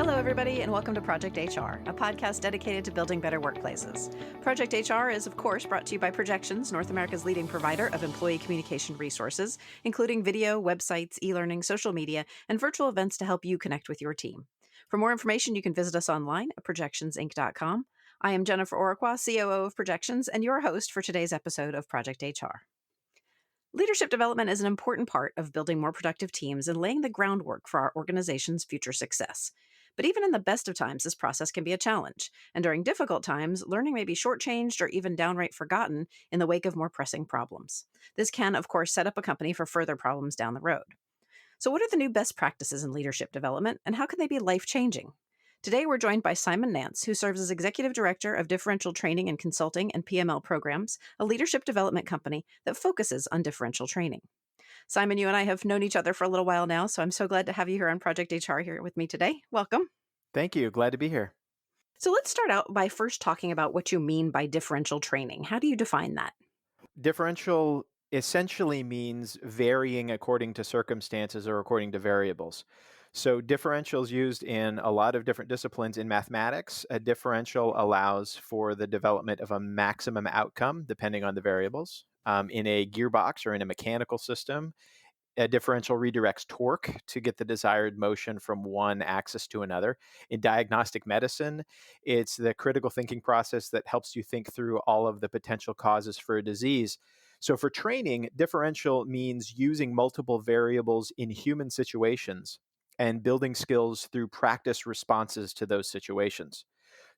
Hello, everybody, and welcome to Project HR, a podcast dedicated to building better workplaces. Project HR is, of course, brought to you by Projections, North America's leading provider of employee communication resources, including video, websites, e-learning, social media, and virtual events to help you connect with your team. For more information, you can visit us online at projectionsinc.com. I am Jennifer Oraqua, COO of Projections, and your host for today's episode of Project HR. Leadership development is an important part of building more productive teams and laying the groundwork for our organization's future success. But even in the best of times, this process can be a challenge. And during difficult times, learning may be shortchanged or even downright forgotten in the wake of more pressing problems. This can, of course, set up a company for further problems down the road. So what are the new best practices in leadership development, and how can they be life-changing? Today, we're joined by Simon Nance, who serves as Executive Director of Differential Training and Consulting and PML Programs, a leadership development company that focuses on differential training. Simon, you and I have known each other for a little while now, so I'm so glad to have you here on Project HR here with me today. Welcome. Thank you. Glad to be here. So let's start out by first talking about what you mean by differential training. How do you define that? Differential essentially means varying according to circumstances or according to variables. So differential is used in a lot of different disciplines. In mathematics, a differential allows for the development of a maximum outcome depending on the variables. In a gearbox or in a mechanical system, a differential redirects torque to get the desired motion from one axis to another. In diagnostic medicine, it's the critical thinking process that helps you think through all of the potential causes for a disease. So for training, differential means using multiple variables in human situations and building skills through practice responses to those situations.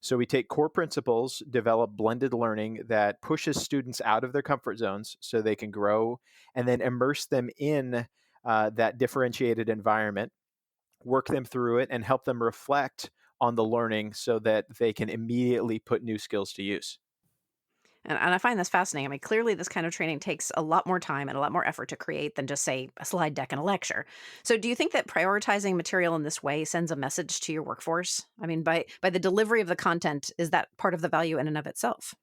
So we take core principles, develop blended learning that pushes students out of their comfort zones so they can grow, and then immerse them in that differentiated environment, work them through it, and help them reflect on the learning so that they can immediately put new skills to use. And I find this fascinating. I mean, clearly this kind of training takes a lot more time and a lot more effort to create than just, say, a slide deck and a lecture. So do you think that prioritizing material in this way sends a message to your workforce? I mean, by the delivery of the content, is that part of the value in and of itself?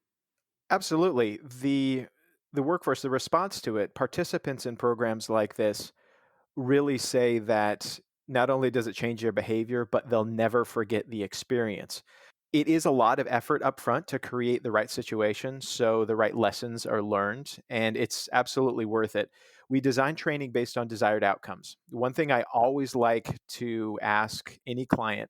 Absolutely. The workforce, the response to it, participants in programs like this really say that not only does it change their behavior, but they'll never forget the experience. It is a lot of effort up front to create the right situation so the right lessons are learned, and it's absolutely worth it. We design training based on desired outcomes. One thing I always like to ask any client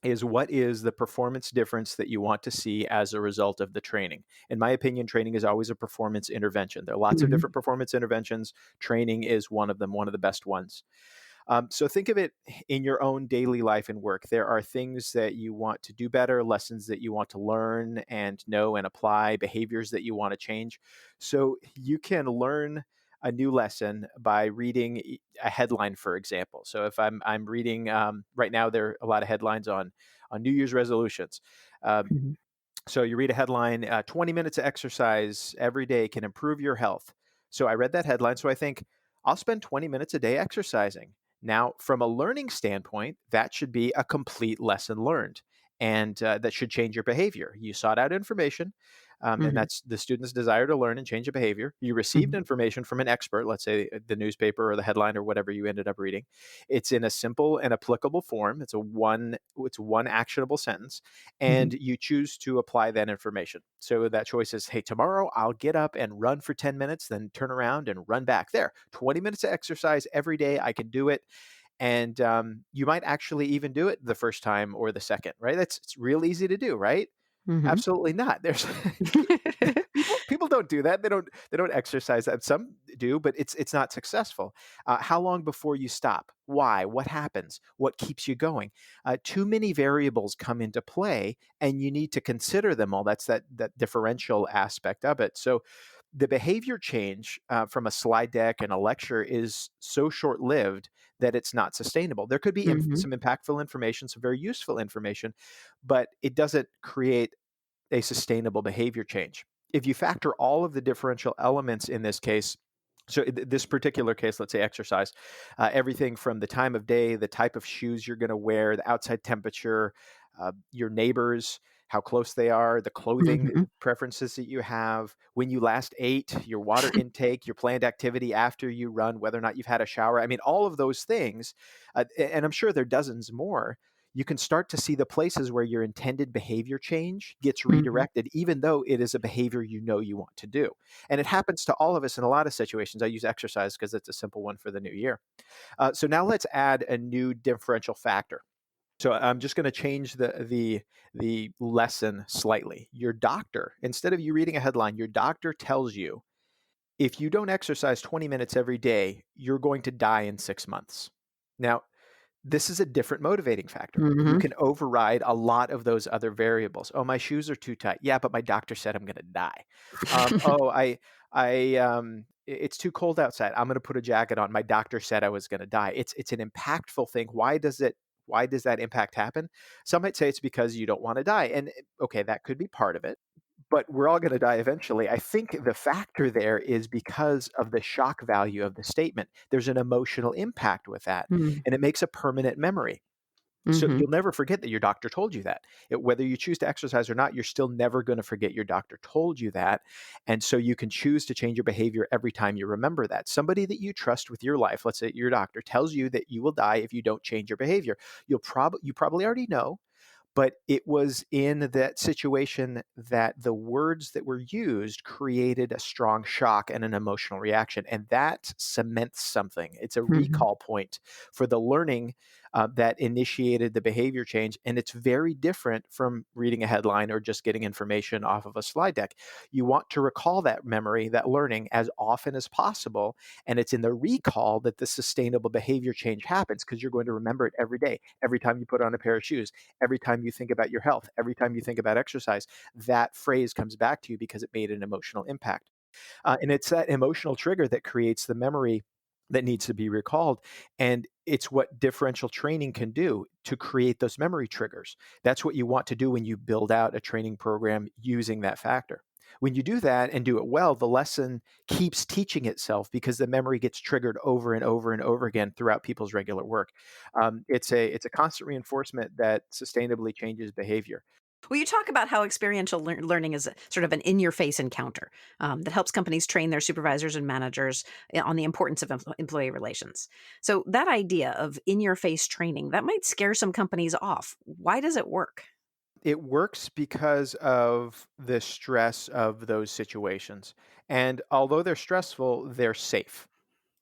is, what is the performance difference that you want to see as a result of the training? In my opinion, training is always a performance intervention. There are lots of different performance interventions. Training is one of them, one of the best ones. So think of it in your own daily life and work. There are things that you want to do better, lessons that you want to learn and know and apply, behaviors that you want to change. So you can learn a new lesson by reading a headline, for example. So if I'm reading right now, there are a lot of headlines on New Year's resolutions. Mhm. So you read a headline: 20 minutes of exercise every day can improve your health. So I read that headline. So I think I'll spend 20 minutes a day exercising. Now, from a learning standpoint, that should be a complete lesson learned. And that should change your behavior. You sought out information, and Mhm. that's the student's desire to learn and change a behavior. You received Mhm. information from an expert, let's say the newspaper or the headline or whatever you ended up reading. It's in a simple and applicable form. It's one actionable sentence, Mhm. and you choose to apply that information. So that choice is, hey, tomorrow I'll get up and run for 10 minutes, then turn around and run back. There, 20 minutes of exercise every day. I can do it. And you might actually even do it the first time or the second, right? It's real easy to do, right? Mhm. Absolutely not. There's people don't do that. They don't exercise that. Some do, but it's not successful. How long before you stop? Why? What happens? What keeps you going? Too many variables come into play, and you need to consider them all. That's that differential aspect of it. So the behavior change from a slide deck and a lecture is so short-lived that it's not sustainable. There could be Mhm. some impactful information, some very useful information, but it doesn't create a sustainable behavior change. If you factor all of the differential elements in this case, so in this particular case, let's say exercise, everything from the time of day, the type of shoes you're going to wear, the outside temperature, your neighbors, how close they are, the clothing Mhm. preferences that you have, when you last ate, your water intake, your planned activity after you run, whether or not you've had a shower. I mean, all of those things, and I'm sure there are dozens more. you can start to see the places where your intended behavior change gets Hmm. redirected, even though it is a behavior you want to do. And it happens to all of us in a lot of situations. I use exercise because it's a simple one for the new year. So now let's add a new differential factor. So I'm just going to change the lesson slightly. Your doctor, instead of you reading a headline, your doctor tells you if you don't exercise 20 minutes every day, you're going to die in 6 months. Now, this is a different motivating factor. You Hmm. can override a lot of those other variables. Oh, my shoes are too tight. Yeah, but my doctor said I'm going to die. Oh, it's too cold outside. I'm going to put a jacket on. My doctor said I was going to die. It's an impactful thing. Why does that impact happen? Some might say it's because you don't want to die. And okay, that could be part of it, but we're all going to die eventually. I think the factor there is because of the shock value of the statement. There's an emotional impact with that, and it makes a permanent memory. So Hmm. you'll never forget that your doctor told you that. Whether you choose to exercise or not, you're still never going to forget your doctor told you that. And so you can choose to change your behavior every time you remember that. Somebody that you trust with your life, let's say your doctor, tells you that you will die if you don't change your behavior. You probably already know, but it was in that situation that the words that were used created a strong shock and an emotional reaction. And that cements something. It's a Hmm. recall point for the learning that initiated the behavior change. And it's very different from reading a headline or just getting information off of a slide deck. You want to recall that memory, that learning, as often as possible. And it's in the recall that the sustainable behavior change happens, because you're going to remember it every day, every time you put on a pair of shoes, every time you think about your health, every time you think about exercise. That phrase comes back to you because it made an emotional impact. And it's that emotional trigger that creates the memory that needs to be recalled. And it's what differential training can do to create those memory triggers. That's what you want to do when you build out a training program using that factor. When you do that and do it well, the lesson keeps teaching itself because the memory gets triggered over and over and over again throughout people's regular work. It's a constant reinforcement that sustainably changes behavior. Well, you talk about how experiential learning is sort of an in your face encounter that helps companies train their supervisors and managers on the importance of employee relations. So, that idea of in your face training, that might scare some companies off. Why does it work? It works because of the stress of those situations. And although they're stressful, they're safe.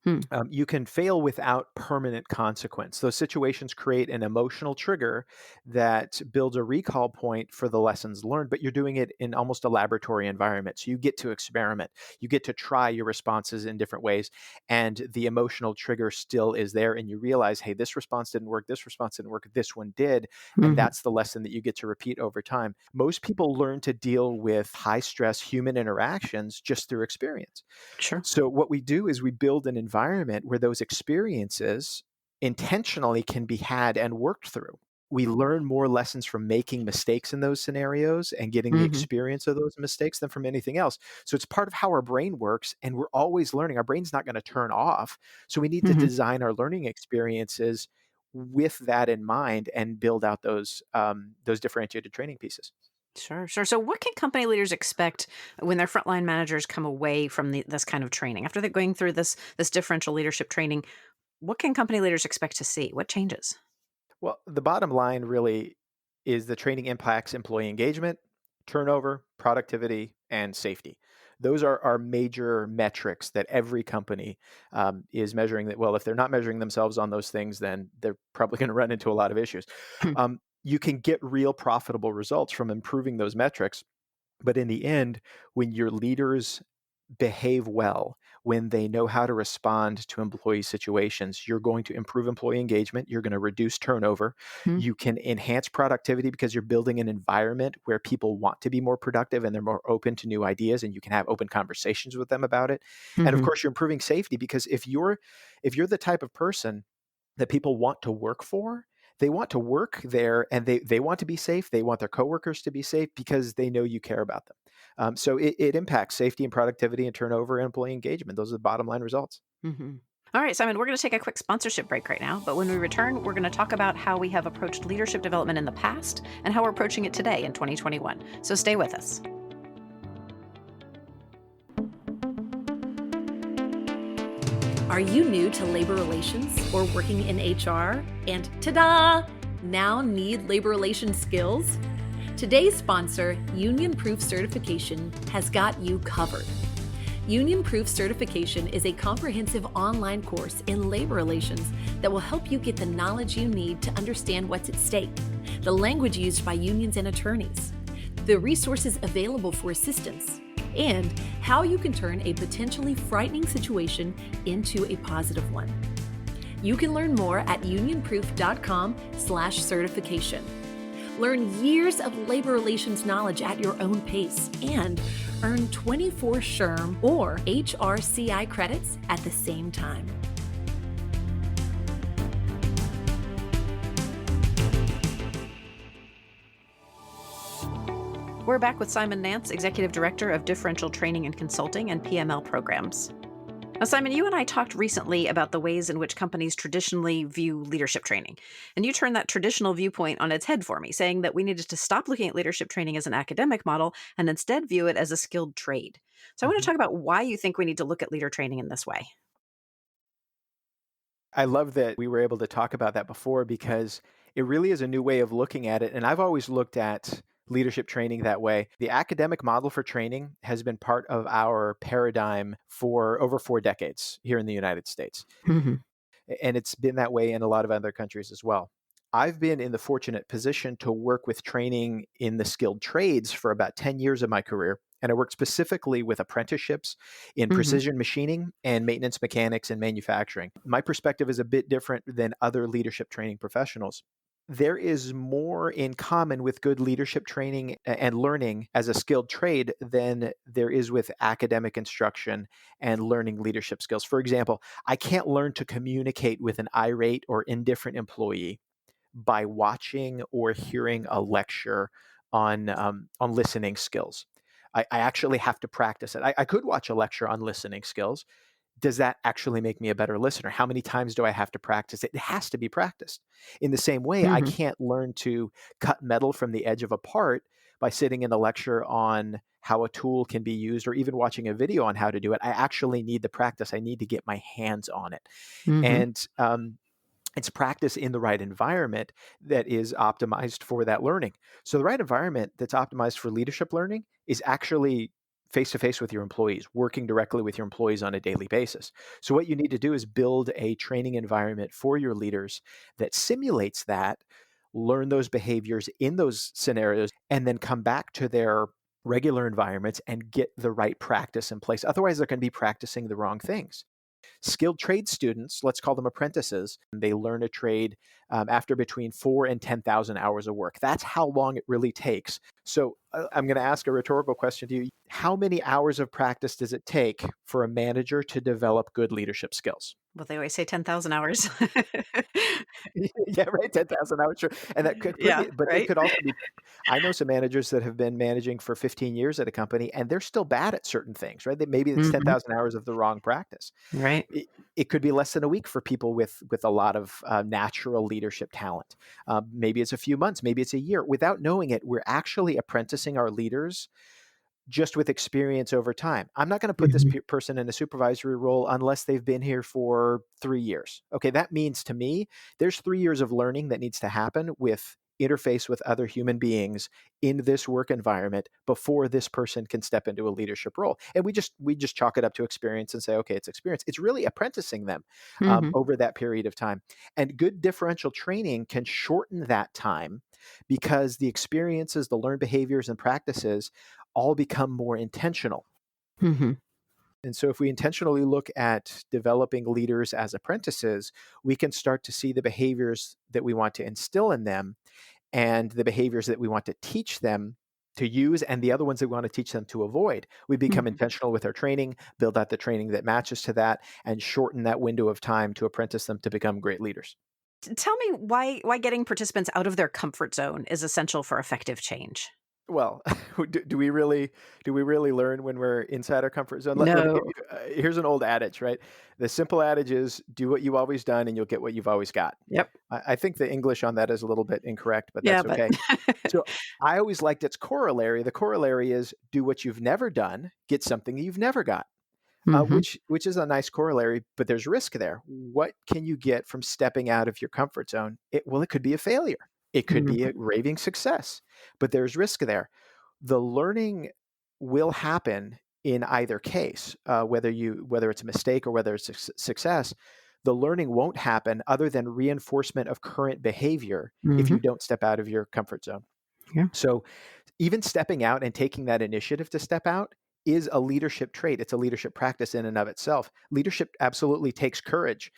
Hmm. You can fail without permanent consequence. Those situations create an emotional trigger that builds a recall point for the lessons learned, but you're doing it in almost a laboratory environment. So you get to experiment, you get to try your responses in different ways, and the emotional trigger still is there. And you realize, hey, this response didn't work, this response didn't work, this one did. And Hmm. that's the lesson that you get to repeat over time. Most people learn to deal with high stress human interactions just through experience. Sure. So what we do is we build an environment where those experiences intentionally can be had and worked through. We learn more lessons from making mistakes in those scenarios and getting the Hmm. experience of those mistakes than from anything else. So it's part of how our brain works, and we're always learning. Our brain's not going to turn off. So we need to Hmm. design our learning experiences with that in mind and build out those differentiated training pieces. Sure, sure. So, what can company leaders expect when their frontline managers come away from this kind of training after they're going through this differential leadership training? What can company leaders expect to see? What changes? Well, the bottom line really is the training impacts employee engagement, turnover, productivity, and safety. Those are our major metrics that every company is measuring. That, well, if they're not measuring themselves on those things, then they're probably going to run into a lot of issues. You can get real profitable results from improving those metrics, but in the end, when your leaders behave well, when they know how to respond to employee situations, you're going to improve employee engagement. You're going to reduce turnover. Hmm. You can enhance productivity because you're building an environment where people want to be more productive and they're more open to new ideas, and you can have open conversations with them about it. And of Hmm. course, you're improving safety because if you're the type of person that people want to work for, they want to work there, and they want to be safe. They want their coworkers to be safe because they know you care about them. So it impacts safety and productivity and turnover and employee engagement. Those are the bottom line results. Hmm. All right, Simon, we're going to take a quick sponsorship break right now. But when we return, we're going to talk about how we have approached leadership development in the past and how we're approaching it today in 2021. So stay with us. Are you new to labor relations or working in HR? And ta-da! Now need labor relations skills? Today's sponsor, Union Proof Certification, has got you covered. Union Proof Certification is a comprehensive online course in labor relations that will help you get the knowledge you need to understand what's at stake, the language used by unions and attorneys, the resources available for assistance, and how you can turn a potentially frightening situation into a positive one. You can learn more at unionproof.com/certification. Learn years of labor relations knowledge at your own pace and earn 24 SHRM or HRCI credits at the same time. We're back with Simon Nance, Executive Director of Differential Training and Consulting and PML Programs. Now, Simon, you and I talked recently about the ways in which companies traditionally view leadership training. And you turned that traditional viewpoint on its head for me, saying that we needed to stop looking at leadership training as an academic model and instead view it as a skilled trade. So I want to Mhm. talk about why you think we need to look at leader training in this way. I love that we were able to talk about that before because it really is a new way of looking at it. And I've always looked at leadership training that way. The academic model for training has been part of our paradigm for over 4 decades here in the United States. Hmm. And it's been that way in a lot of other countries as well. I've been in the fortunate position to work with training in the skilled trades for about 10 years of my career. And I worked specifically with apprenticeships in Hmm. precision machining and maintenance mechanics and manufacturing. My perspective is a bit different than other leadership training professionals. There is more in common with good leadership training and learning as a skilled trade than there is with academic instruction and learning leadership skills. For example, I can't learn to communicate with an irate or indifferent employee by watching or hearing a lecture on listening skills. I actually have to practice it. I could watch a lecture on listening skills. Does that actually make me a better listener? How many times do I have to practice it? It has to be practiced. In the same way, I Hmm. can't learn to cut metal from the edge of a part by sitting in a lecture on how a tool can be used or even watching a video on how to do it. I actually need the practice. I need to get my hands on it. Hmm. And it's practice in the right environment that is optimized for that learning. So the right environment that's optimized for leadership learning is actually face to face with your employees, working directly with your employees on a daily basis. So what you need to do is build a training environment for your leaders that simulates that, learn those behaviors in those scenarios, and then come back to their regular environments and get the right practice in place. Otherwise, they're going to be practicing the wrong things. Skilled trade students, let's call them apprentices, they learn a trade after between 4 and 10,000 hours of work. That's how long it really takes. So I'm going to ask a rhetorical question to you. How many hours of practice does it take for a manager to develop good leadership skills? Well, they always say 10,000 hours. Yeah, right. 10,000 hours. Sure. And that could Yeah, be, but it right. could also be. I know some managers that have been managing for 15 years at a company and they're still bad at certain things, right? Maybe it's Hmm. 10,000 hours of the wrong practice. Right. it, it could be less than a week for people with a lot of natural leadership talent. Maybe it's a few months, maybe it's a year. Without knowing it, we're actually apprenticing our leaders just with experience over time. I'm not going to put this Hmm. person in a supervisory role unless they've been here for 3 years. Okay, that means to me, there's 3 years of learning that needs to happen with interface with other human beings in this work environment before this person can step into a leadership role. And we just chalk it up to experience and say, okay, it's experience. It's really apprenticing them Hmm. over that period of time. And good differential training can shorten that time because the experiences, the learned behaviors and practices all become more intentional. Hmm. And so, if we intentionally look at developing leaders as apprentices, we can start to see the behaviors that we want to instill in them and the behaviors that we want to teach them to use and the other ones that we want to teach them to avoid. We become Hmm. intentional with our training, build out the training that matches to that, and shorten that window of time to apprentice them to become great leaders. Tell me why getting participants out of their comfort zone is essential for effective change. Well, do we really learn when we're inside our comfort zone? Let me give No. you here's an old adage, right? The simple adage is do what you've always done and you'll get what you've always got. Yep. I think the English on that is a little bit incorrect, but Yeah, that's but okay. So I always liked its corollary. The corollary is do what you've never done, get something you've never got. Mhm. Which is a nice corollary, but there's risk there. What can you get from stepping out of your comfort zone? Well, it could be a failure. It could be a Mhm. raving success, but there's risk there. The learning will happen in either case, whether it's a mistake or whether it's a success. The learning won't happen other than reinforcement of current behavior if Mhm. you don't step out of your comfort zone. Yeah. So even stepping out and taking that initiative to step out is a leadership trait. It's a leadership practice in and of itself. Leadership absolutely takes courage.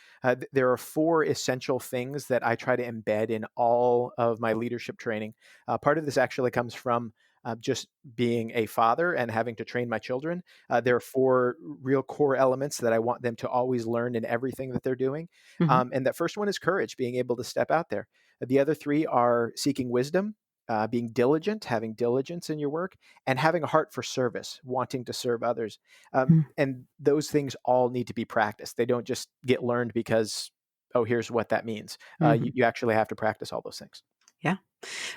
There are four essential things that I try to embed in all of my leadership training. Part of this actually comes from just being a father and having to train my children. There are four real core elements that I want them to always learn in everything that they're doing. Mhm. And that first one is courage, being able to step out there. The other three are seeking wisdom, being diligent, having diligence in your work, and having a heart for service, wanting to serve others. Mm. And those things all need to be practiced. They don't just get learned because, oh, here's what that means. Mhm. You actually have to practice all those things. Yeah.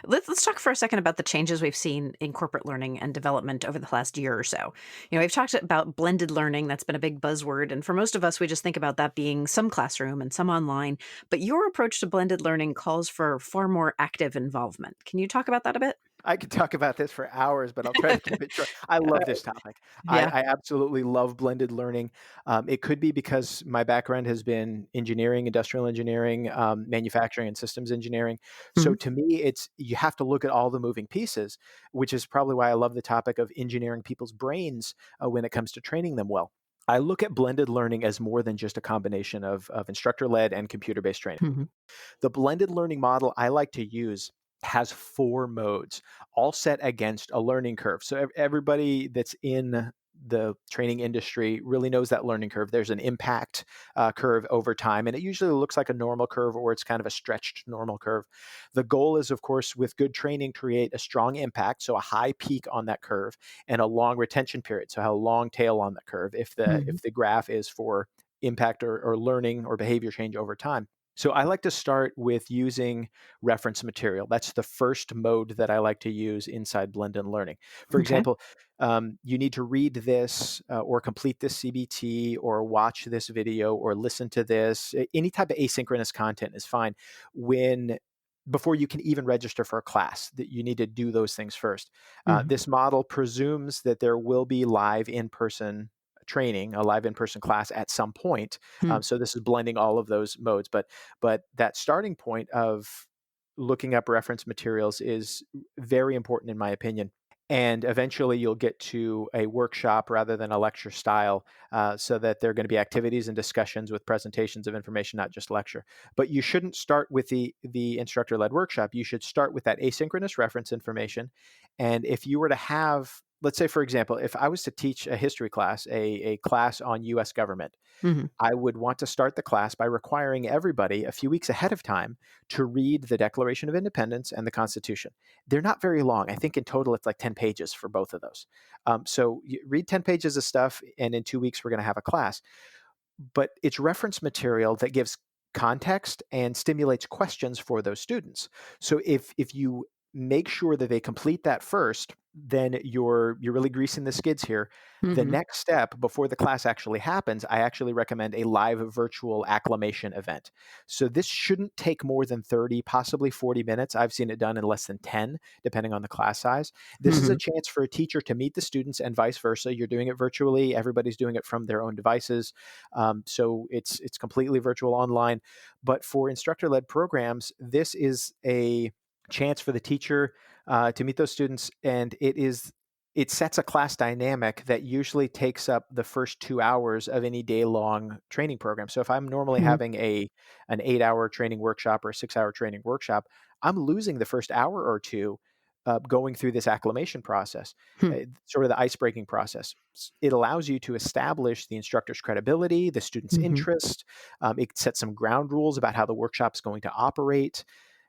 Let's talk for a second about the changes we've seen in corporate learning and development over the last year or so. We've talked about blended learning. That's been a big buzzword. And for most of us, we just think about that being some classroom and some online. But your approach to blended learning calls for far more active involvement. Can you talk about that a bit? I could talk about this for hours, but I'll try to keep it short. I love this topic. Yeah. I absolutely love blended learning. It could be because my background has been engineering, industrial engineering, manufacturing, and systems engineering. So Mhm. to me, it's you have to look at all the moving pieces, which is probably why I love the topic of engineering people's brains when it comes to training them well. I look at blended learning as more than just a combination of instructor led and computer based training. Mhm. The blended learning model I like to use has four modes, all set against a learning curve. So everybody that's in the training industry really knows that learning curve. There's an impact curve over time, and it usually looks like a normal curve or it's kind of a stretched normal curve. The goal is, of course, with good training, create a strong impact, so a high peak on that curve, and a long retention period, so how long tail on the curve Mhm. if the graph is for impact or learning or behavior change over time. So I like to start with using reference material. That's the first mode that I like to use inside blended learning. For Okay. example, you need to read this or complete this CBT or watch this video or listen to this. Any type of asynchronous content is fine. When before you can even register for a class, that you need to do those things first. Mhm. This model presumes that there will be live in-person training, a live in-person class at some point. Mm. So this is blending all of those modes, but that starting point of looking up reference materials is very important in my opinion. And eventually you'll get to a workshop rather than a lecture style, so that there are going to be activities and discussions with presentations of information, not just lecture. But you shouldn't start with the instructor-led workshop. You should start with that asynchronous reference information. And if you were to have, let's say, for example, if I was to teach a history class, a class on US government, Mhm. I would want to start the class by requiring everybody a few weeks ahead of time to read the Declaration of Independence and the Constitution. They're not very long. I think in total it's like 10 pages for both of those. So you read 10 pages of stuff, and in 2 weeks we're going to have a class. But it's reference material that gives context and stimulates questions for those students. So if you make sure that they complete that first, then you're really greasing the skids here. The Mhm. next step before the class actually happens, I actually recommend a live virtual acclimation event. So this shouldn't take more than 30, possibly 40 minutes. I've seen it done in less than 10, depending on the class size. This is a Mhm. chance for a teacher to meet the students and vice versa. You're doing it virtually. Everybody's doing it from their own devices. So it's completely virtual online. But for instructor-led programs, this is a chance for the teacher to meet those students, and it sets a class dynamic that usually takes up the first 2 hours of any day-long training program. So if I'm normally Mhm. having an 8-hour training workshop or a 6-hour training workshop, I'm losing the first hour or two going through this acclimation process, Hmm. sort of the ice-breaking process. It allows you to establish the instructor's credibility, the student's Mhm. interest. It sets some ground rules about how the workshop's going to operate.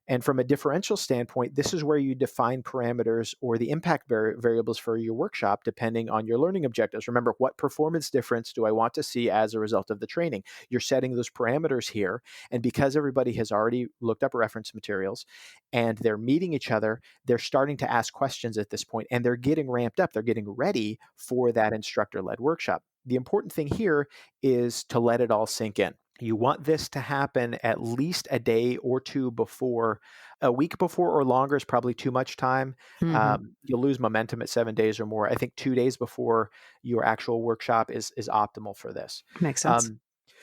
And from a differential standpoint, this is where you define parameters or the impact variables for your workshop depending on your learning objectives. Remember, what performance difference do I want to see as a result of the training? You're setting those parameters here. And because everybody has already looked up reference materials and they're meeting each other, they're starting to ask questions at this point and they're getting ramped up. They're getting ready for that instructor led workshop. The important thing here is to let it all sink in. You want this to happen at least a day or two before. A week before or longer is probably too much time. Hmm. You'll lose momentum at 7 days or more. I think 2 days before your actual workshop is optimal for this. Makes sense. Um,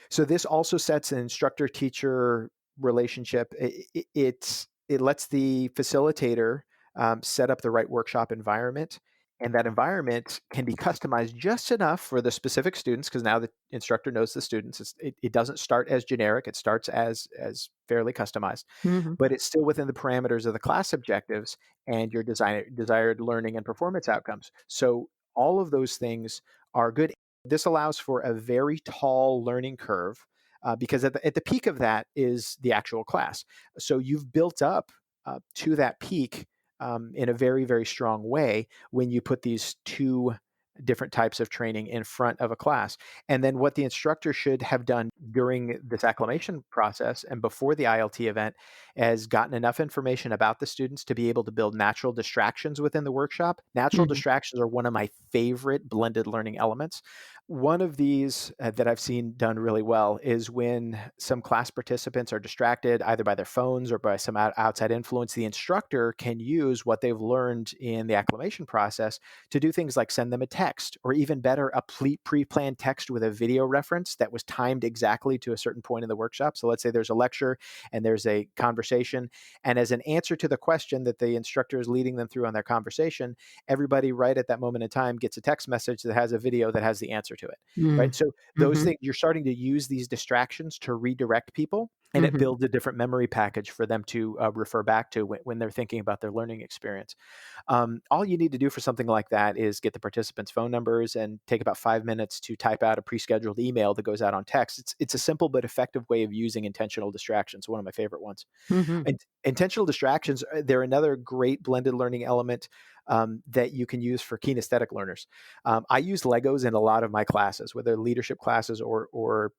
so this also sets an instructor-teacher relationship. It lets the facilitator set up the right workshop environment, and that environment can be customized just enough for the specific students because now the instructor knows the students. It doesn't start as generic; it starts as fairly customized, Hmm. but it's still within the parameters of the class objectives and your desired learning and performance outcomes. So all of those things are good. This allows for a very tall learning curve because at the peak of that is the actual class. So you've built up to that peak in a very, very strong way when you put these two different types of training in front of a class. And then what the instructor should have done during this acclimation process and before the ILT event has gotten enough information about the students to be able to build natural distractions within the workshop. Natural Hmm. distractions are one of my favorite blended learning elements. One of these that I've seen done really well is when some class participants are distracted either by their phones or by some outside influence. The instructor can use what they've learned in the acclimation process to do things like send them a text, or even better, a pre-planned text with a video reference that was timed exactly to a certain point in the workshop. So let's say there's a lecture and there's a conversation, and as an answer to the question that the instructor is leading them through on their conversation, everybody right at that moment in time gets a text message that has a video that has the answer to it, right? So those Hmm. things, you're starting to use these distractions to redirect people, and it Hmm. builds a different memory package for them to refer back to when they're thinking about their learning experience. All you need to do for something like that is get the participants' phone numbers and take about 5 minutes to type out a pre-scheduled email that goes out on text. It's a simple but effective way of using intentional distractions. One of my favorite ones. Hmm. And intentional distractions, they're another great blended learning element that you can use for kinesthetic learners. I use Legos in a lot of my classes, whether leadership classes or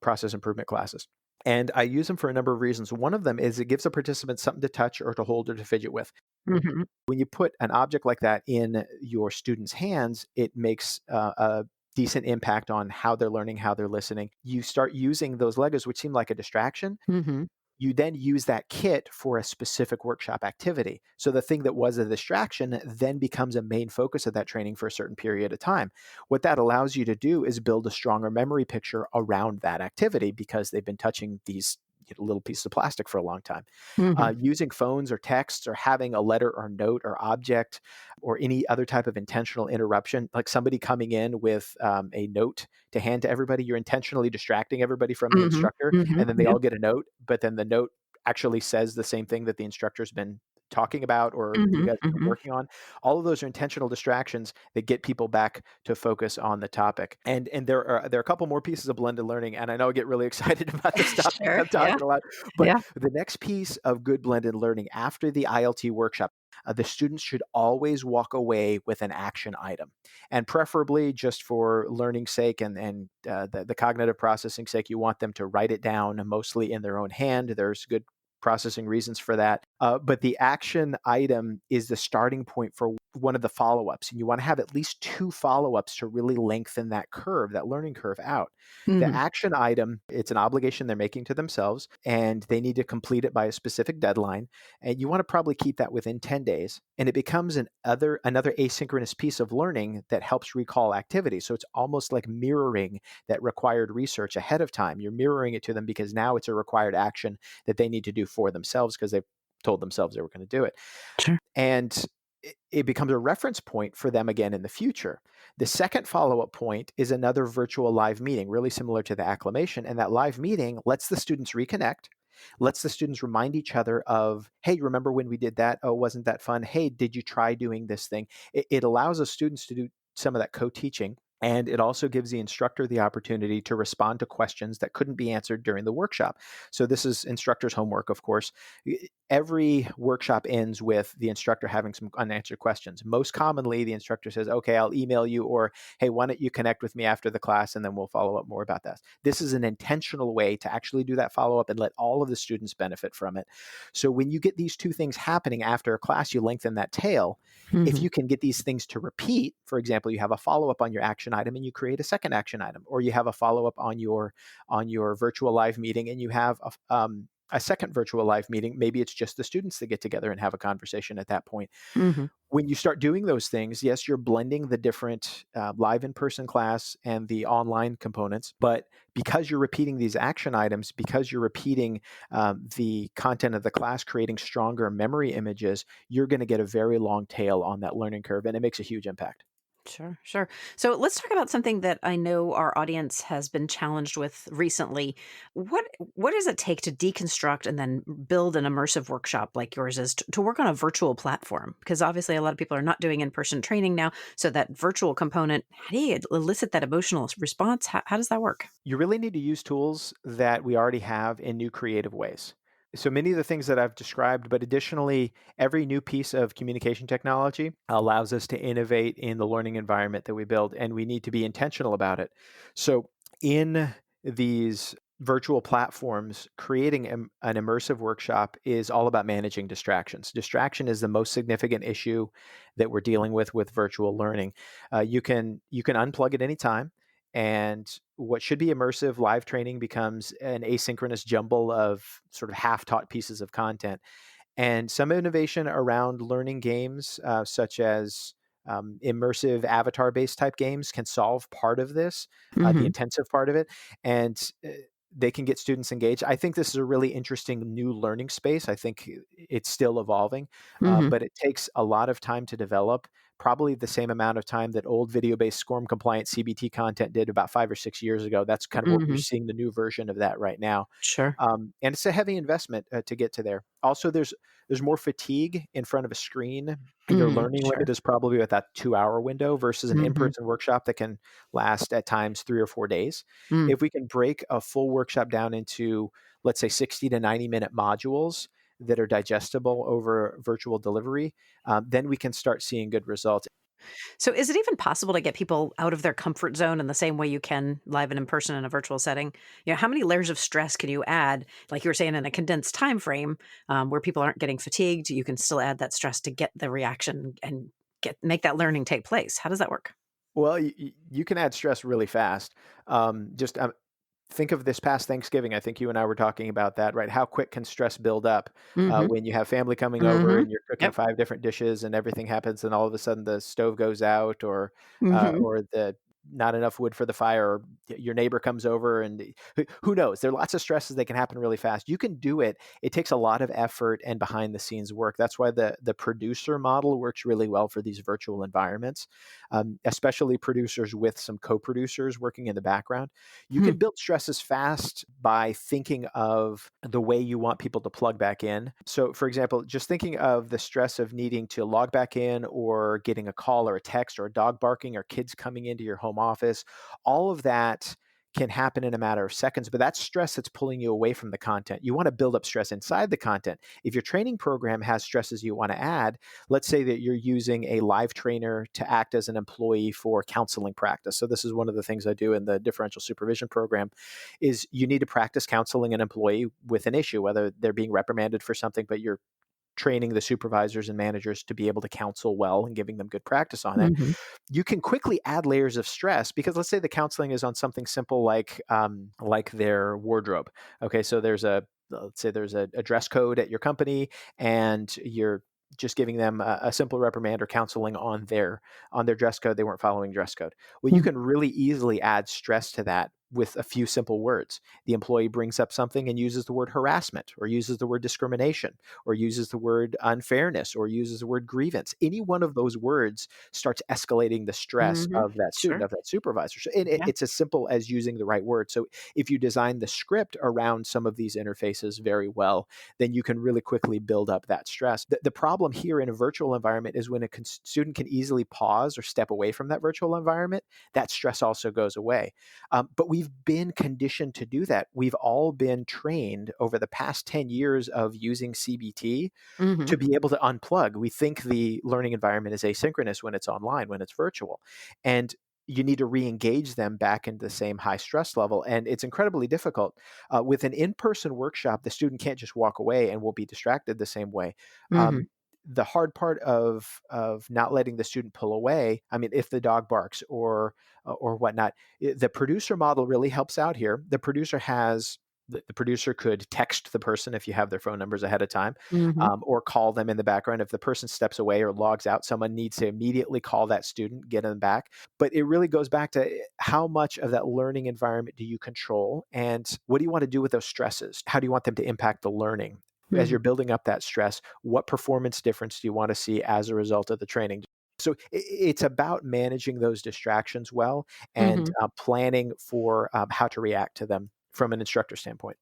process improvement classes. And I use them for a number of reasons. One of them is it gives the participant something to touch or to hold or to fidget with. Hmm. When you put an object like that in your students' hands, it makes a decent impact on how they're learning, how they're listening. You start using those Legos, which seem like a distraction. Hmm. You then use that kit for a specific workshop activity. So the thing that was a distraction then becomes a main focus of that training for a certain period of time. What that allows you to do is build a stronger memory picture around that activity because they've been touching these little pieces of plastic for a long time. Hmm. Using phones or texts or having a letter or note or object or any other type of intentional interruption, like somebody coming in with a note to hand to everybody, you're intentionally distracting everybody from the Hmm. instructor, Hmm. and then they Yep. all get a note, but then the note actually says the same thing that the instructor's been talking about or you Hmm. guys have been Hmm. working on. All of those are intentional distractions that get people back to focus on the topic. And there are a couple more pieces of blended learning, and I know I get really excited about this topic. Sure. I'm Yeah. talking a lot, but Yeah. the next piece of good blended learning after the ILT workshop, the students should always walk away with an action item, and preferably just for learning's sake and the cognitive processing sake, you want them to write it down mostly in their own hand. There's good processing reasons for that. But the action item is the starting point for one of the follow ups. And you want to have at least two follow ups to really lengthen that curve, that learning curve out. The Hmm. action item, it's an obligation they're making to themselves, and they need to complete it by a specific deadline. And you want to probably keep that within 10 days. And it becomes another asynchronous piece of learning that helps recall activity. So it's almost like mirroring that required research ahead of time. You're mirroring it to them because now it's a required action that they need to do for themselves because they've told themselves they were going to do it. Sure. And it becomes a reference point for them again in the future. The second follow up point is another virtual live meeting, really similar to the acclimation. And that live meeting lets the students reconnect, lets the students remind each other of, hey, remember when we did that? Oh, wasn't that fun? Hey, did you try doing this thing? It allows the students to do some of that co teaching. And it also gives the instructor the opportunity to respond to questions that couldn't be answered during the workshop. So, this is instructor's homework, of course. Every workshop ends with the instructor having some unanswered questions. Most commonly, the instructor says, okay, I'll email you, or hey, why don't you connect with me after the class and then we'll follow up more about that. This is an intentional way to actually do that follow up and let all of the students benefit from it. So when you get these two things happening after a class, you lengthen that tail. If Hmm. you can get these things to repeat, for example, you have a follow up on your action action item and you create a second action item, or you have a follow-up on your virtual live meeting and you have a second virtual live meeting. Maybe it's just the students that get together and have a conversation at that point. Hmm. When you start doing those things, yes, you're blending the different live in-person class and the online components, but because you're repeating these action items, because you're repeating the content of the class, creating stronger memory images, you're going to get a very long tail on that learning curve, and it makes a huge impact. Sure, sure. So let's talk about something that I know our audience has been challenged with recently. What does it take to deconstruct and then build an immersive workshop like yours is to work on a virtual platform? Because obviously a lot of people are not doing in-person training now. So that virtual component, how do you elicit that emotional response? How does that work? You really need to use tools that we already have in new creative ways. So many of the things that I've described, but additionally, every new piece of communication technology allows us to innovate in the learning environment that we build, and we need to be intentional about it. So, in these virtual platforms, creating an immersive workshop is all about managing distractions. Distraction is the most significant issue that we're dealing with virtual learning. You can unplug at any time, and what should be immersive live training becomes an asynchronous jumble of sort of half-taught pieces of content. And some innovation around learning games, such as immersive avatar-based type games, can solve part of this, the Hmm. intensive part of it, and they can get students engaged. I think this is a really interesting new learning space. I think it's still evolving, Hmm. but it takes a lot of time to develop. Probably the same amount of time that old video-based SCORM compliant CBT content did about 5 or 6 years ago. That's kind of what we're Hmm. seeing the new version of that right now. Sure. And it's a heavy investment to get to there. Also, there's more fatigue in front of a screen. Your learning Sure. limit is probably at that 2 hour window versus an Hmm. in-person workshop that can last at times 3 or 4 days. Mm. If we can break a full workshop down into, let's say, 60 to 90-minute modules that are digestible over virtual delivery, then we can start seeing good results. So is it even possible to get people out of their comfort zone in the same way you can live and in person in a virtual setting? How many layers of stress can you add, like you were saying, in a condensed time frame, where people aren't getting fatigued? You can still add that stress to get the reaction and make that learning take place. How does that work? Well, you can add stress really fast. Just think of this past Thanksgiving. I think you and I were talking about that, right? How quick can stress build up Mhm. when you have family coming over Mhm. and you're cooking Yep. 5 different dishes and everything happens, and all of a sudden the stove goes out, Mhm. or the not enough wood for the fire, or your neighbor comes over, and who knows? There are lots of stresses that can happen really fast. You can do it. It takes a lot of effort and behind the scenes work. That's why the producer model works really well for these virtual environments, especially producers with some co-producers working in the background. You Hmm. can build stresses fast by thinking of the way you want people to plug back in. So, for example, just thinking of the stress of needing to log back in, or getting a call or a text or a dog barking or kids coming into your home office, all of that can happen in a matter of seconds, but that's stress that's pulling you away from the content. You want to build up stress inside the content. If your training program has stresses you want to add, let's say that you're using a live trainer to act as an employee for counseling practice. So this is one of the things I do in the differential supervision program, is you need to practice counseling an employee with an issue, whether they're being reprimanded for something, but you're training the supervisors and managers to be able to counsel well and giving them good practice on it. Mhm. You can quickly add layers of stress, because let's say the counseling is on something simple like their wardrobe. Okay, so let's say there's a dress code at your company, and you're just giving them a simple reprimand or counseling on their dress code. They weren't following dress code. Well, you Mm. can really easily add stress to that with a few simple words. The employee brings up something and uses the word harassment, or uses the word discrimination, or uses the word unfairness, or uses the word grievance. Any one of those words starts escalating the stress Mhm. of that student, Sure. of that supervisor. So Yeah. it's as simple as using the right word. So if you design the script around some of these interfaces very well, then you can really quickly build up that stress. The problem here in a virtual environment is when a student can easily pause or step away from that virtual environment, that stress also goes away. But we've been conditioned to do that. We've all been trained over the past 10 years of using CBT Mhm. to be able to unplug. We think the learning environment is asynchronous when it's online, when it's virtual. And you need to re-engage them back into the same high stress level. And it's incredibly difficult. With an in-person workshop, the student can't just walk away and will be distracted the same way. Mhm. the hard part of not letting the student pull away, I mean, if the dog barks or whatnot, the producer model really helps out here. The producer could text the person if you have their phone numbers ahead of time, Hmm. or call them in the background. If the person steps away or logs out, someone needs to immediately call that student, get them back. But it really goes back to how much of that learning environment do you control, and what do you want to do with those stresses? How do you want them to impact the learning? As Hmm. you're building up that stress, what performance difference do you want to see as a result of the training? So it's about managing those distractions well and Hmm. planning for how to react to them from an instructor standpoint.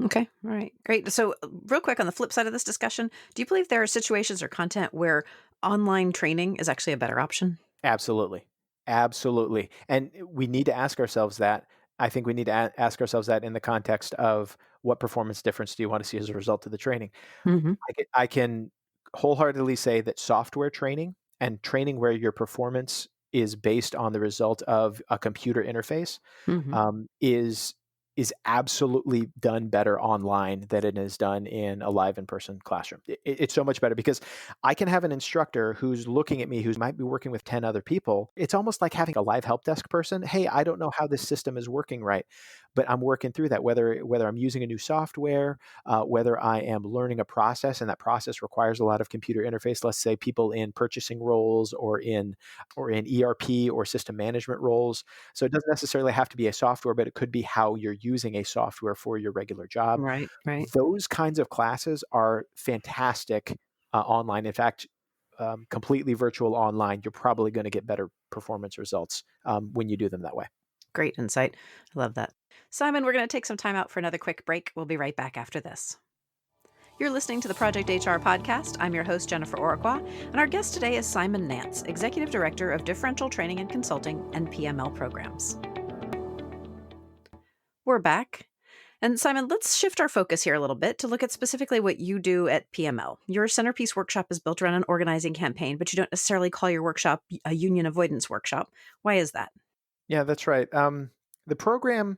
Okay. All right. Great. So, real quick on the flip side of this discussion, do you believe there are situations or content where online training is actually a better option? Absolutely. Absolutely. And we need to ask ourselves that. I think we need to ask ourselves that in the context of what performance difference do you want to see as a result of the training? Hmm. I can wholeheartedly say that software training and training where your performance is based on the result of a computer interface Hmm. is absolutely done better online than it is done in a live in-person classroom. It's so much better because I can have an instructor who's looking at me who might be working with 10 other people. It's almost like having a live help desk person. Hey, I don't know how this system is working right, but I'm working through that. Whether I'm using a new software, whether I am learning a process and that process requires a lot of computer interface. Let's say people in purchasing roles or in ERP or system management roles. So it doesn't necessarily have to be a software, but it could be how you're using a software for your regular job. Right. Right. Those kinds of classes are fantastic online. In fact, completely virtual online, you're probably going to get better performance results when you do them that way. Great insight. I love that. Simon, we're going to take some time out for another quick break. We'll be right back after this. You're listening to the Project HR podcast. I'm your host, Jennifer Oraqua, and our guest today is Simon Nance, Executive Director of Differential Training and Consulting and PML Programs. We're back. And Simon, let's shift our focus here a little bit to look at specifically what you do at PML. Your centerpiece workshop is built around an organizing campaign, but you don't necessarily call your workshop a union avoidance workshop. Why is that? Yeah, that's right. The program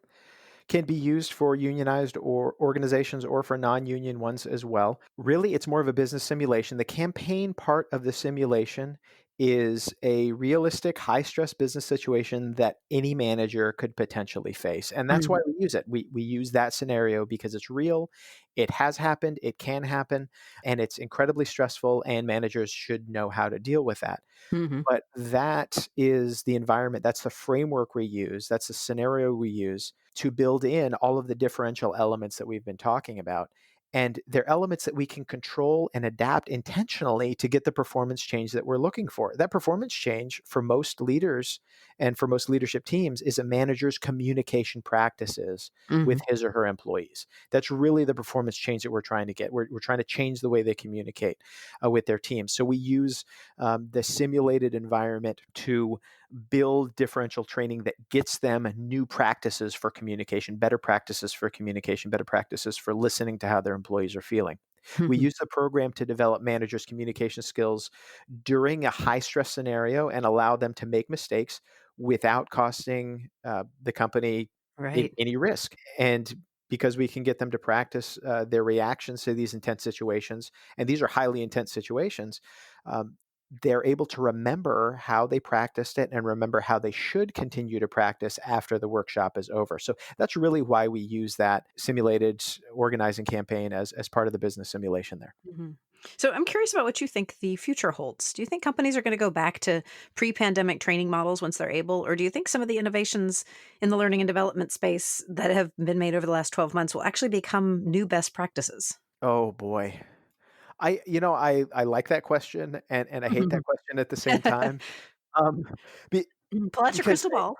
can be used for unionized or organizations or for non-union ones as well. Really, it's more of a business simulation. The campaign part of the simulation is a realistic, high-stress business situation that any manager could potentially face. And that's why Mm-hmm. we use it. We use that scenario because it's real, it has happened, it can happen, and it's incredibly stressful, and managers should know how to deal with that. Mm-hmm. But that is the environment, that's the framework we use, that's the scenario we use to build in all of the differential elements that we've been talking about. And they're elements that we can control and adapt intentionally to get the performance change that we're looking for. That performance change for most leaders and for most leadership teams is a manager's communication practices Mm-hmm. with his or her employees. That's really the performance change that we're trying to get. We're trying to change the way they communicate with their teams. So we use the simulated environment to build differential training that gets them new practices for communication, better practices for communication, better practices for listening to how their employees are feeling. We use the program to develop managers' communication skills during a high stress scenario and allow them to make mistakes without costing the company Right. any risk. And because we can get them to practice their reactions to these intense situations, and these are highly intense situations, um, they're able to remember how they practiced it and remember how they should continue to practice after the workshop is over. So that's really why we use that simulated organizing campaign as part of the business simulation there. Mhm. So I'm curious about what you think the future holds. Do you think companies are going to go back to pre-pandemic training models once they're able, or do you think some of the innovations in the learning and development space that have been made over the last 12 months will actually become new best practices? Oh boy. I like that question and I hate that question at the same time. Um, be Pull out your because crystal ball.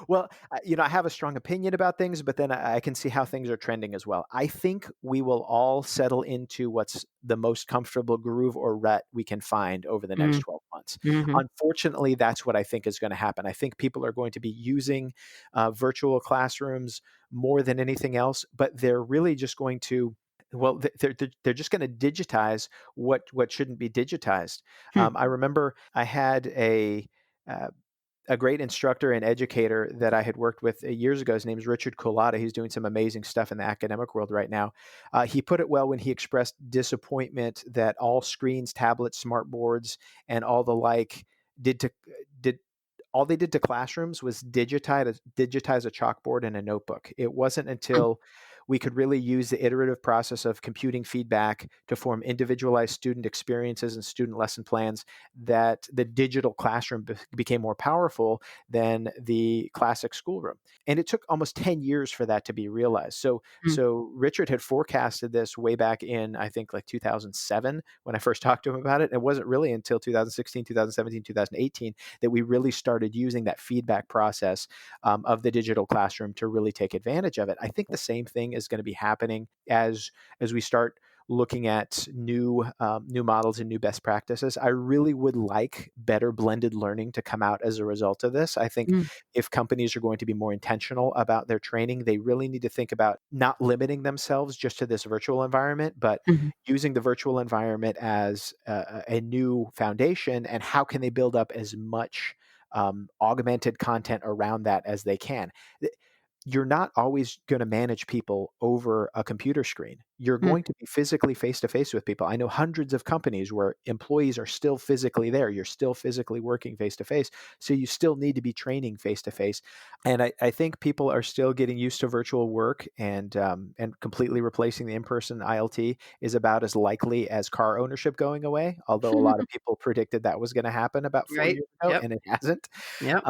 well, I have a strong opinion about things, but then I can see how things are trending as well. I think we will all settle into what's the most comfortable groove or rut we can find over the next Mm, 12 months. mhm, Unfortunately, that's what I think is going to happen. I think people are going to be using virtual classrooms more than anything else, but they're really just going to they're just going to digitize what shouldn't be digitized. hmm, I remember I had a uh, a great instructor and educator that I had worked with years ago. His name is Richard Colada. He's doing some amazing stuff in the academic world right now. He put it well when he expressed disappointment that all screens, tablets, smartboards, and all the like did all they did to classrooms was digitize a chalkboard and a notebook. It wasn't until we could really use the iterative process of computing feedback to form individualized student experiences and student lesson plans that the digital classroom became more powerful than the classic schoolroom. And it took almost 10 years for that to be realized. So Richard had forecasted this way back in, I think, like 2007 when I first talked to him about it. It wasn't really until 2016, 2017, 2018 that we really started using that feedback process of the digital classroom to really take advantage of it. I think the same thing is going to be happening as we start looking at new models and new best practices. I really would like better blended learning to come out as a result of this. I think if companies are going to be more intentional about their training, they really need to think about not limiting themselves just to this virtual environment, but using the virtual environment as a new foundation, and how can they build up as much augmented content around that as they can. You're not always going to manage people over a computer screen. You're going to be physically face-to-face with people. I know hundreds of companies where employees are still physically there. You're still physically working face-to-face. So you still need to be training face-to-face. And I think people are still getting used to virtual work, and completely replacing the in-person ILT is about as likely as car ownership going away, although a lot of people predicted that was going to happen about 4 Right. years ago, Yep. and it hasn't. Yep.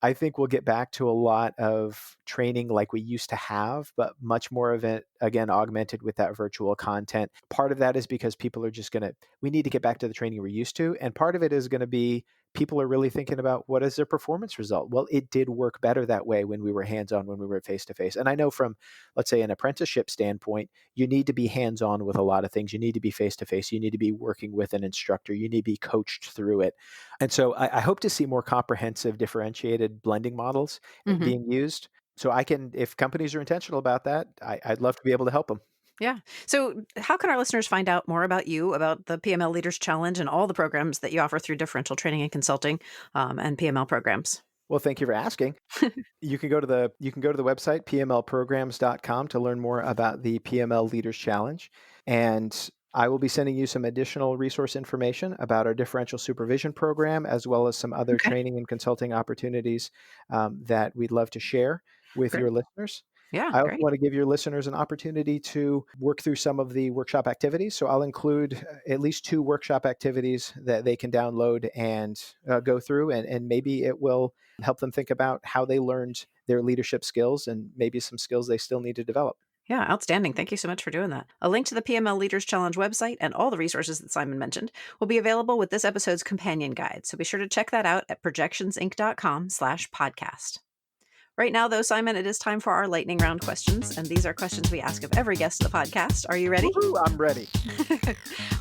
I think we'll get back to a lot of training like we used to have, but much more of it, again, augmented with that virtual content. Part of that is because people are just we need to get back to the training we're used to. And part of it is going to be people are really thinking about what is their performance result? Well, it did work better that way when we were hands-on, when we were face-to-face. And I know from, let's say, an apprenticeship standpoint, you need to be hands-on with a lot of things. You need to be face-to-face. You need to be working with an instructor. You need to be coached through it. And so I hope to see more comprehensive, differentiated blending models being used. So if companies are intentional about that, I'd love to be able to help them. Yeah. So, how can our listeners find out more about you, about the PML Leaders Challenge, and all the programs that you offer through Differential Training and Consulting and PML Programs? Well, thank you for asking. You can go to the website, pmlprograms.com, to learn more about the PML Leaders Challenge. And I will be sending you some additional resource information about our differential supervision program, as well as some other training and consulting opportunities that we'd love to share with your listeners. Yeah, I also great. want to give your listeners an opportunity to work through some of the workshop activities. So I'll include at least 2 workshop activities that they can download and go through, and maybe it will help them think about how they learned their leadership skills and maybe some skills they still need to develop. Yeah, outstanding. Thank you so much for doing that. A link to the PML Leaders Challenge website and all the resources that Simon mentioned will be available with this episode's companion guide. So be sure to check that out at projectionsinc.com/podcast. Right now, though, Simon, it is time for our lightning round questions. And these are questions we ask of every guest of the podcast. Are you ready? Woo-hoo, I'm ready.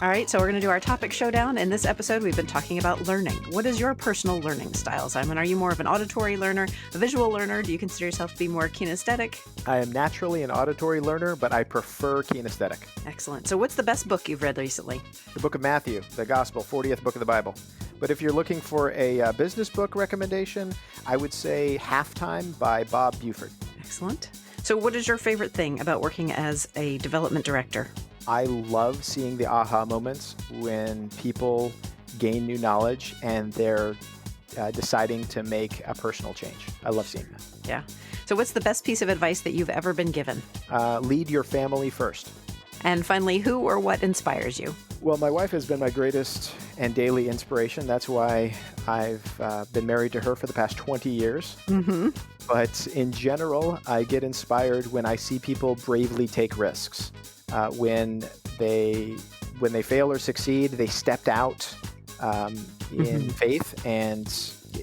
All right, so we're going to do our topic showdown. In this episode, we've been talking about learning. What is your personal learning style, Simon? Are you more of an auditory learner, a visual learner? Do you consider yourself to be more kinesthetic? I am naturally an auditory learner, but I prefer kinesthetic. Excellent. So what's the best book you've read recently? The book of Matthew, the Gospel, 40th book of the Bible. But if you're looking for a business book recommendation, I would say Halftime by Bob Buford. Excellent. So what is your favorite thing about working as a development director? I love seeing the aha moments when people gain new knowledge and they're deciding to make a personal change. I love seeing that. Yeah. So what's the best piece of advice that you've ever been given? Lead your family first. And finally, who or what inspires you? Well, my wife has been my greatest and daily inspiration. That's why I've been married to her for the past 20 years. Mm-hmm. But in general, I get inspired when I see people bravely take risks. When they fail or succeed, they stepped out in faith, and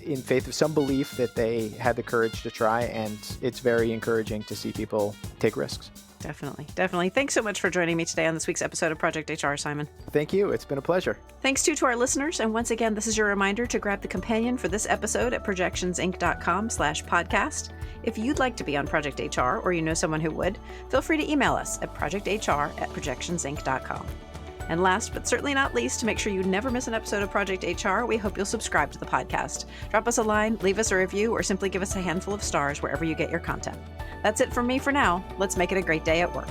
in faith of some belief that they had the courage to try. And it's very encouraging to see people take risks. Definitely. Thanks so much for joining me today on this week's episode of Project HR, Simon. Thank you. It's been a pleasure. Thanks to our listeners. And once again, this is your reminder to grab the companion for this episode at projectionsinc.com/podcast. If you'd like to be on Project HR, or you know someone who would, feel free to email us at projecthr@projectionsinc.com. And last but certainly not least, to make sure you never miss an episode of Project HR, we hope you'll subscribe to the podcast. Drop us a line, leave us a review, or simply give us a handful of stars wherever you get your content. That's it from me for now. Let's make it a great day at work.